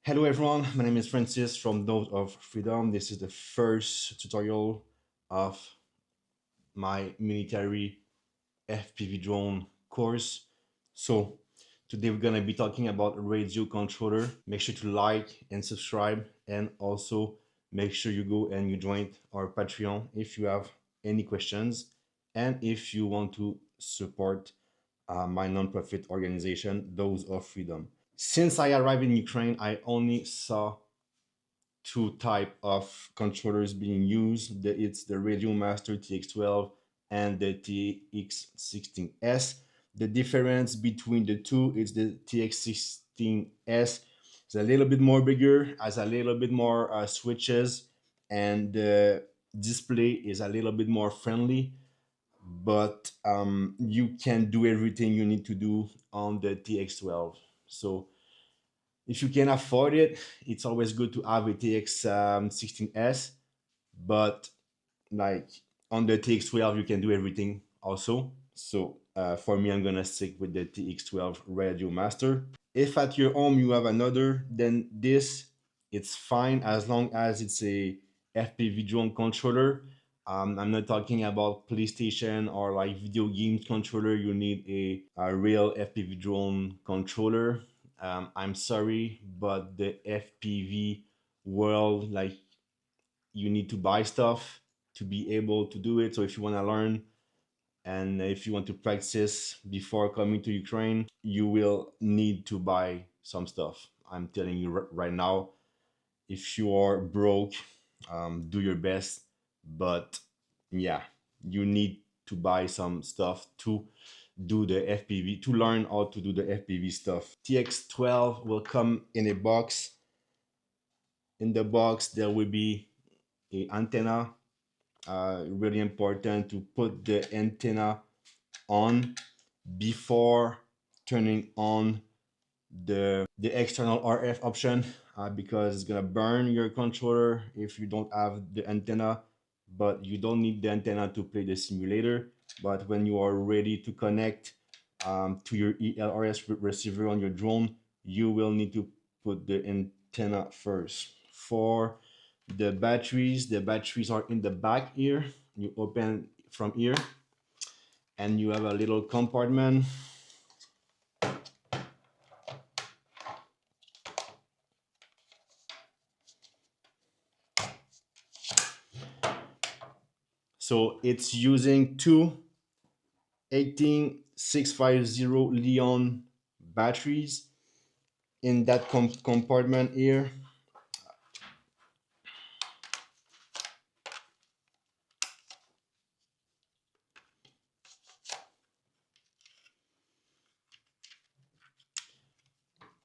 Hello everyone, my name is Francis from Note of Freedom. This is the first tutorial of my military FPV drone course. So today we're gonna be talking about radio controller. Make sure to like and subscribe, and also make sure you go and you join our Patreon if you have any questions and if you want to support my nonprofit organization, Those of Freedom. Since I arrived in Ukraine, I only saw two type of controllers being used. It's the Radio Master TX12 and the TX16S. The difference between the two is the TX16S is a little bit more bigger, has a little bit more switches, and the display is a little bit more friendly. But you can do everything you need to do on the TX12. So if you can afford it, it's always good to have a TX 16S. But like on the TX12, you can do everything also. So for me, I'm gonna stick with the TX12 Radio Master. If at your home you have another, then this it's fine as long as it's a FPV drone controller. I'm not talking about PlayStation or like video games controller. You need a real FPV drone controller. I'm sorry, but the FPV world, like you need to buy stuff to be able to do it. So if you want to learn and if you want to practice before coming to Ukraine, you will need to buy some stuff. I'm telling you right now, if you are broke, do your best. But yeah, you need to buy some stuff to do the FPV, to learn how to do the FPV stuff. TX12 will come in a box. In the box, there will be a antenna. Really important to put the antenna on before turning on the external RF option, because it's gonna burn your controller if you don't have the antenna. But you don't need the antenna to play the simulator. But when you are ready to connect to your ELRS receiver on your drone, you will need to put the antenna first. For the batteries are in the back here. You open from here and you have a little compartment. So it's using two 18650 Leon batteries in that compartment here.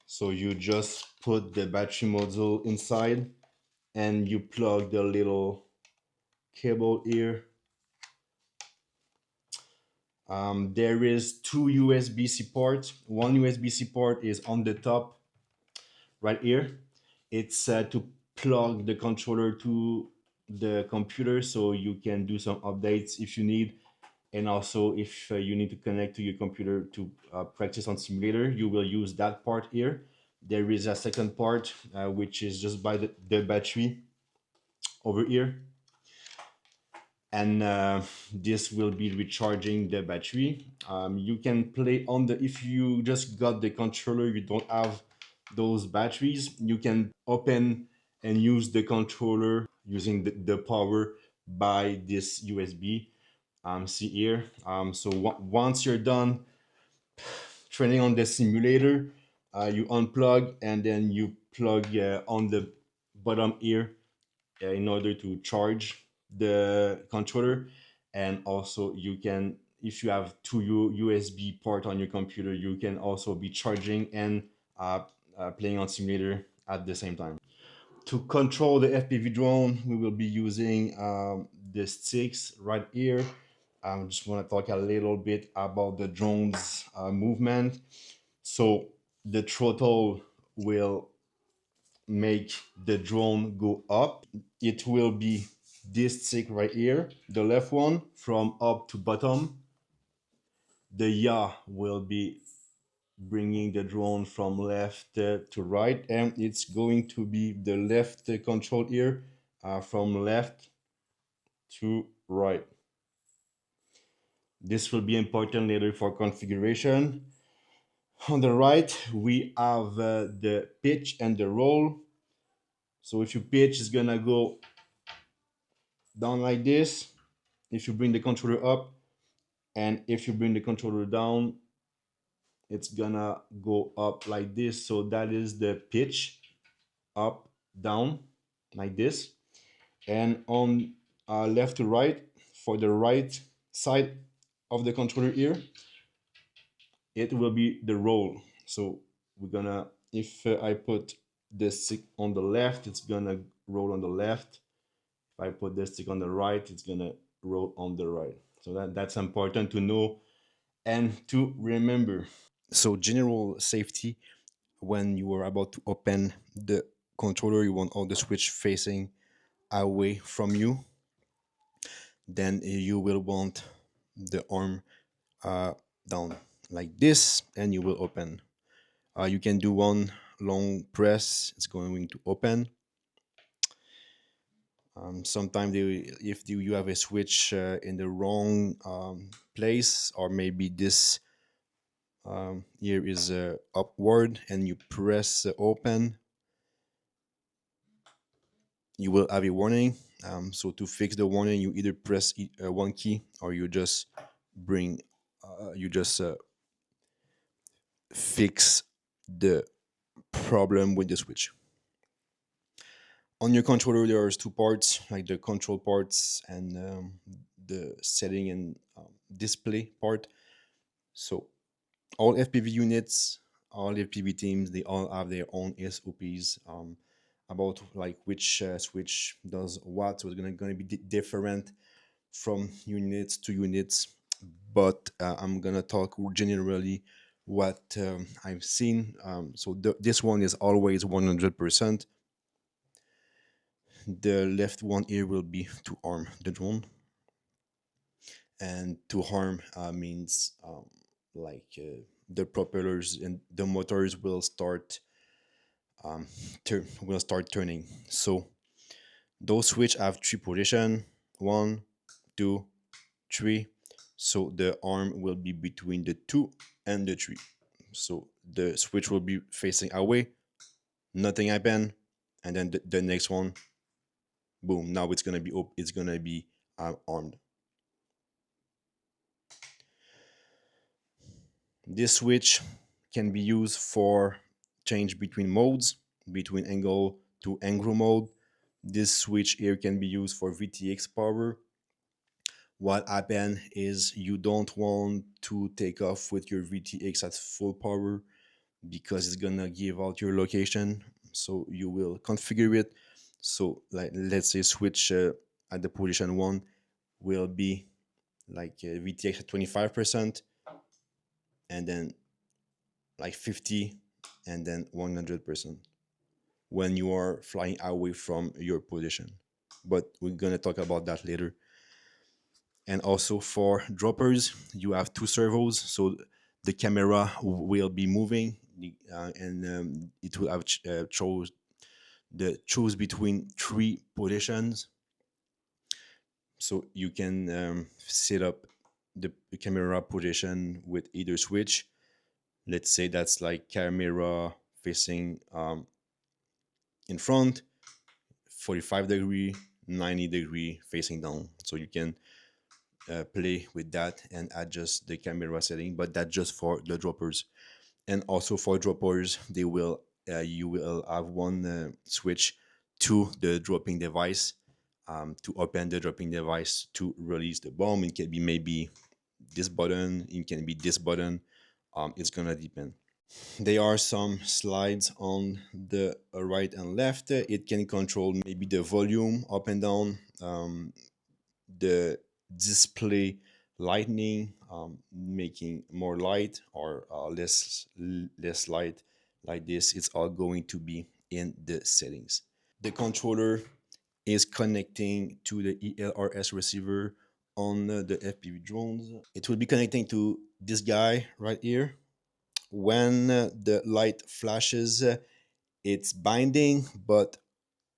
So you just put the battery module inside and you plug the little cable here. There is two USB-C ports. One USB-C port is on the top right here. It's to plug the controller to the computer so you can do some updates if you need. And also if you need to connect to your computer to practice on simulator, you will use that part here. There is a second part which is just by the battery over here, and this will be recharging the battery. You can play on the, if you just got the controller, you don't have those batteries, you can open and use the controller using the power by this USB. See here. So once you're done training on the simulator, you unplug and then you plug on the bottom here in order to charge the controller. And also you can, if you have two USB port on your computer, you can also be charging and playing on simulator at the same time. To control the FPV drone, we will be using the sticks right here. I just want to talk a little bit about the drone's movement. So the throttle will make the drone go up. It will be this stick right here, the left one, from up to bottom. The yaw will be bringing the drone from left to right, and it's going to be the left control here from left to right. This will be important later for configuration. On the right, we have the pitch and the roll. So if you pitch, it's gonna go down like this. If you bring the controller up, and if you bring the controller down, it's gonna go up like this. So that is the pitch, up, down, like this. And on left to right, for the right side of the controller here, it will be the roll. So we're gonna, if I put the stick on the left, it's gonna roll on the left. If I put the stick on the right, it's gonna roll on the right. So that's important to know and to remember. So general safety, when you are about to open the controller, you want all the switch facing away from you. Then you will want the arm down like this, and you will open. You can do one long press, it's going to open. Sometimes you have a switch in the wrong place, or maybe this here is upward, and you press open, you will have a warning. So to fix the warning, you either press one key, or you just bring, you just fix the problem with the switch. On your controller, there's two parts, like the control parts and the setting and display part. So all FPV units, all FPV teams, they all have their own SOPs about like which switch does what. So it's gonna be different from units to units. But I'm gonna talk generally what I've seen. So this one is always 100%. The left one here will be to arm the drone, and to harm means like the propellers and the motors will start will start turning. So those switch have three position: one, two, three. So the arm will be between the two and the three. So the switch will be facing away, nothing happen, and then the next one, boom! Now it's gonna be it's gonna be armed. This switch can be used for change between modes, between angle to angle mode. This switch here can be used for VTX power. What happen is you don't want to take off with your VTX at full power because it's gonna give out your location. So you will configure it. So like let's say switch at the position one will be like VTX at 25%, and then like 50, and then 100% when you are flying away from your position. But we're going to talk about that later. And also for droppers, you have two servos. So the camera will be moving, and it will have choose between three positions. So you can set up the camera position with either switch. Let's say that's like camera facing in front, 45-degree, 90-degree facing down. So you can play with that and adjust the camera setting, but that's just for the droppers. And also for droppers, they will you will have one switch to the dropping device, to open the dropping device to release the bomb. It can be maybe this button, it can be this button. It's gonna depend. There are some slides on the right and left. It can control maybe the volume up and down, the display lightning, making more light or less light. Like this, it's all going to be in the settings. The controller is connecting to the ELRS receiver on the FPV drones. It will be connecting to this guy right here, when the light flashes, it's binding, but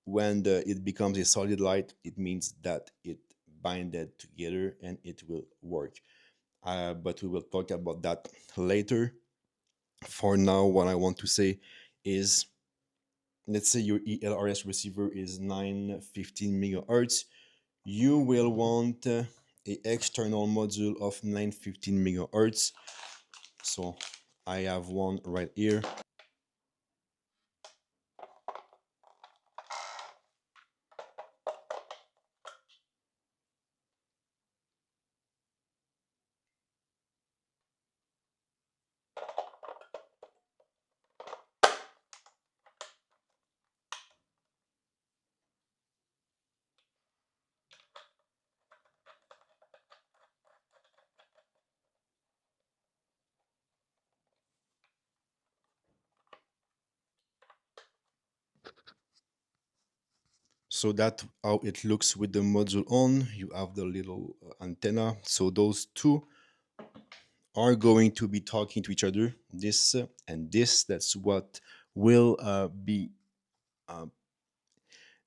when it becomes a solid light, it means that it binded together and it will work. But we will talk about that later. For now, what I want to say is, let's say your ELRS receiver is 915 megahertz. You will want a external module of 915 megahertz. So I have one right here. So that's how it looks with the module on. You have the little antenna. So those two are going to be talking to each other. This and this. That's what will be. Uh,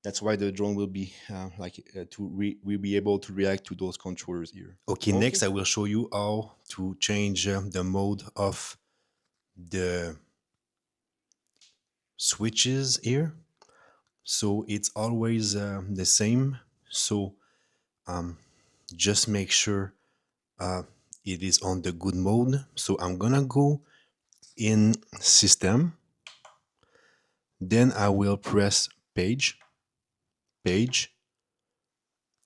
that's why the drone will be will be able to react to those controllers here. Okay, next I will show you how to change the mode of the switches here. So it's always the same. So um, just make sure uh, it is on the good mode. So I'm gonna go in system, then I will press page,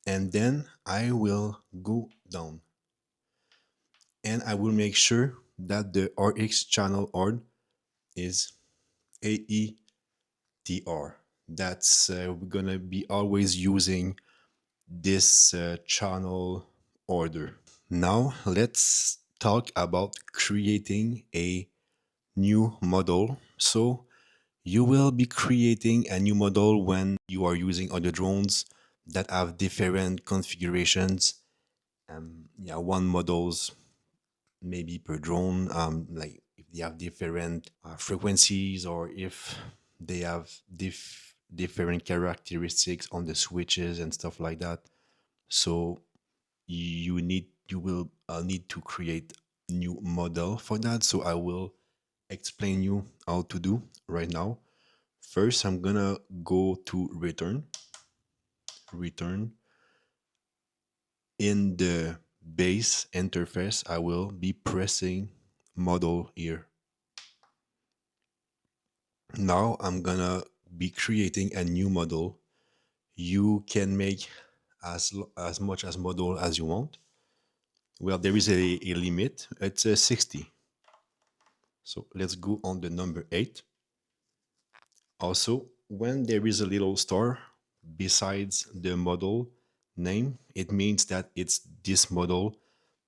and then I will go down and I will make sure that the RX channel ord is AETR. That's we're gonna be always using this channel order. Now let's talk about creating a new model. So you will be creating a new model when you are using other drones that have different configurations. Yeah, one models maybe per drone, like if they have different frequencies or if they have different characteristics on the switches and stuff like that. So you will need to create new model for that. So I will explain you how to do right now. First, I'm gonna go to return. In the base interface, I will be pressing model here. Now I'm gonna be creating a new model. You can make as much as model as you want. Well, there is a limit. It's 60. So let's go on the number 8. Also, when there is a little star besides the model name, it means that it's this model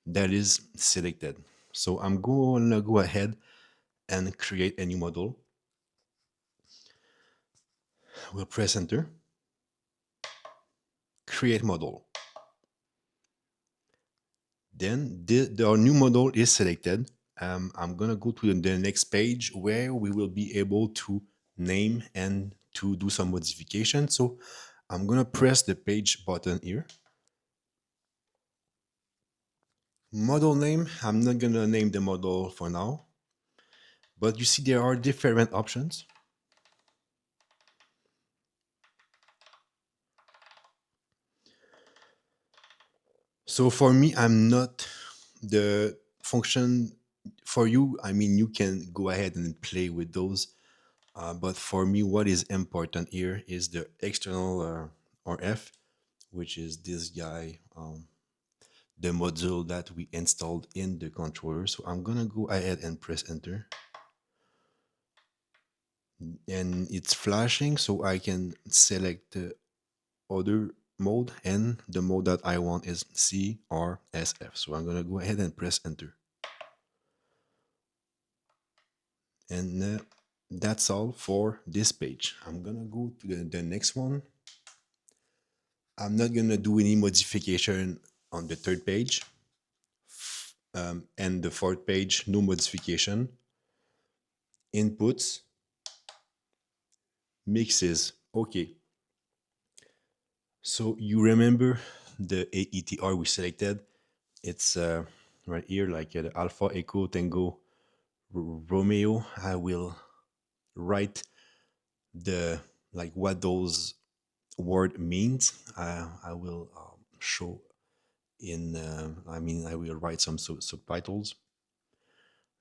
that is selected. So I'm going to go ahead and create a new model. We'll press enter, create model. Then our new model is selected. I'm going to go to the next page where we will be able to name and to do some modification. So I'm going to press the page button here. Model name, I'm not going to name the model for now. But you see there are different options. So for me, I'm not the function for you. I mean, you can go ahead and play with those. But for me, what is important here is the external RF, which is this guy, the module that we installed in the controller. So I'm going to go ahead and press enter. And it's flashing, so I can select the other mode, and the mode that I want is CRSF. So I'm gonna go ahead and press enter. And that's all for this page. I'm gonna go to the next one. I'm not gonna do any modification on the third page. And the fourth page, no modification. inputs, mixes. Okay, so you remember the AETR we selected? It's right here, like the Alpha Echo Tango Romeo. I will write the like what those word means. I will show in. I mean, I will write some subtitles.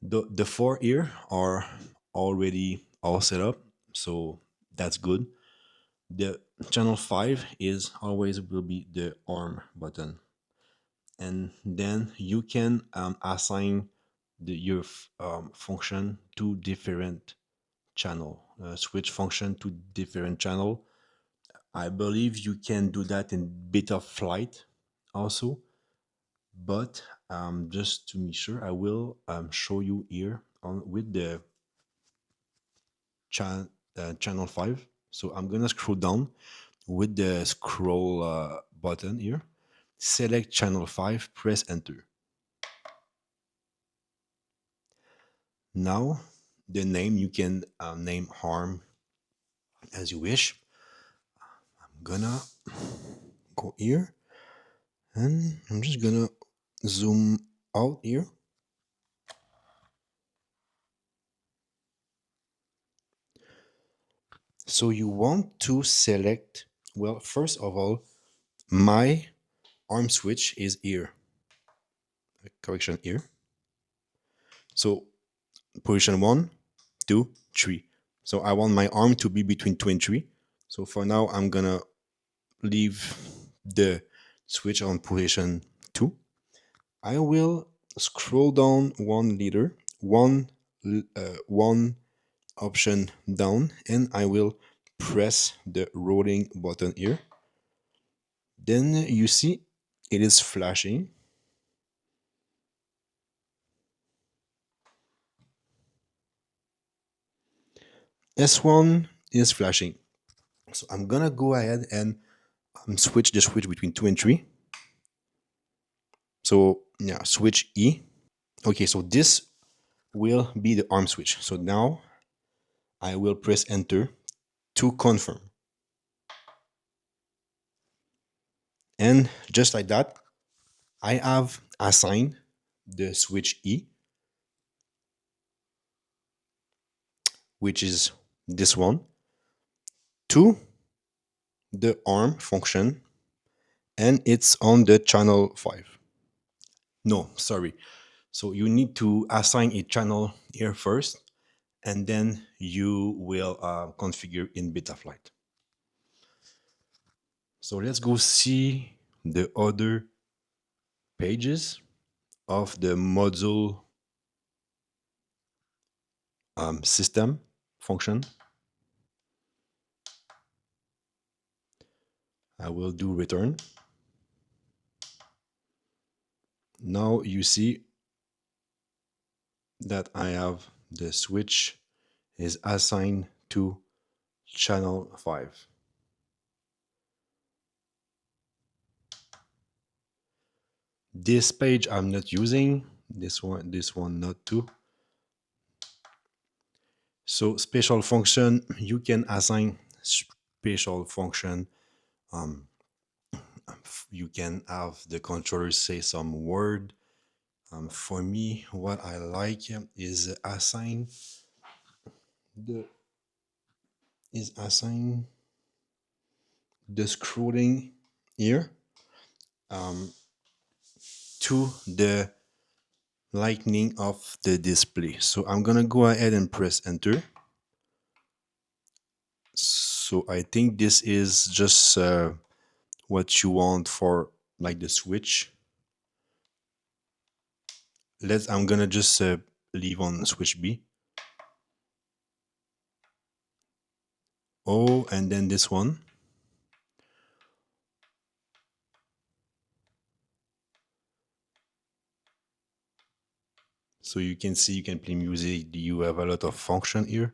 The four here are already all set up, so that's good. The channel 5 is always will be the arm button, and then you can assign your function to different channel, switch function to different channel. I believe you can do that in beta flight also, but just to be sure, I will show you here on with the channel 5. So I'm gonna scroll down with the scroll button here, select channel 5, press enter. Now the name you can name harm as you wish. I'm gonna go here and I'm just gonna zoom out here. So you want to select, well, first of all, my arm switch is here. Correction here. So position 1, 2, 3. So I want my arm to be between 2 and 3. So for now, I'm gonna leave the switch on position 2. I will scroll down one leader, one option down, and I will press the rolling button here. Then you see it is flashing. S1 is flashing. So I'm gonna go ahead and switch the switch between 2 and 3. So yeah, switch E. Okay, so this will be the arm switch. So now I will press enter to confirm. And just like that, I have assigned the switch E, which is this one, to the arm function, and it's on the channel 5. No, sorry. So you need to assign a channel here first, and then you will configure in Betaflight. So let's go see the other pages of the module system function. I will do return. Now you see that I have the switch is assigned to channel 5. This page I'm not using, this one not too. So special function, you can assign special function. You can have the controller say some word. For me, what I like is assign the scrolling here to the lightning of the display. So I'm gonna go ahead and press enter. So I think this is just what you want for like the switch. I'm gonna just leave on switch B. Oh, and then this one. So you can see you can play music. You have a lot of function here.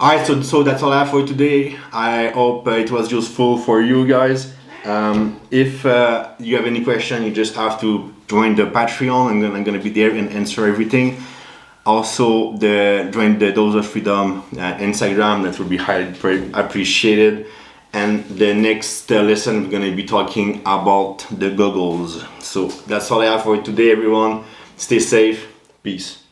Alright, so that's all I have for today. I hope it was useful for you guys. If you have any question, you just have to join the Patreon. I'm gonna be there and answer everything. Also, join the Dose of Freedom Instagram. That would be highly appreciated. And the next lesson, we're gonna be talking about the goggles. So that's all I have for today, everyone. Stay safe. Peace.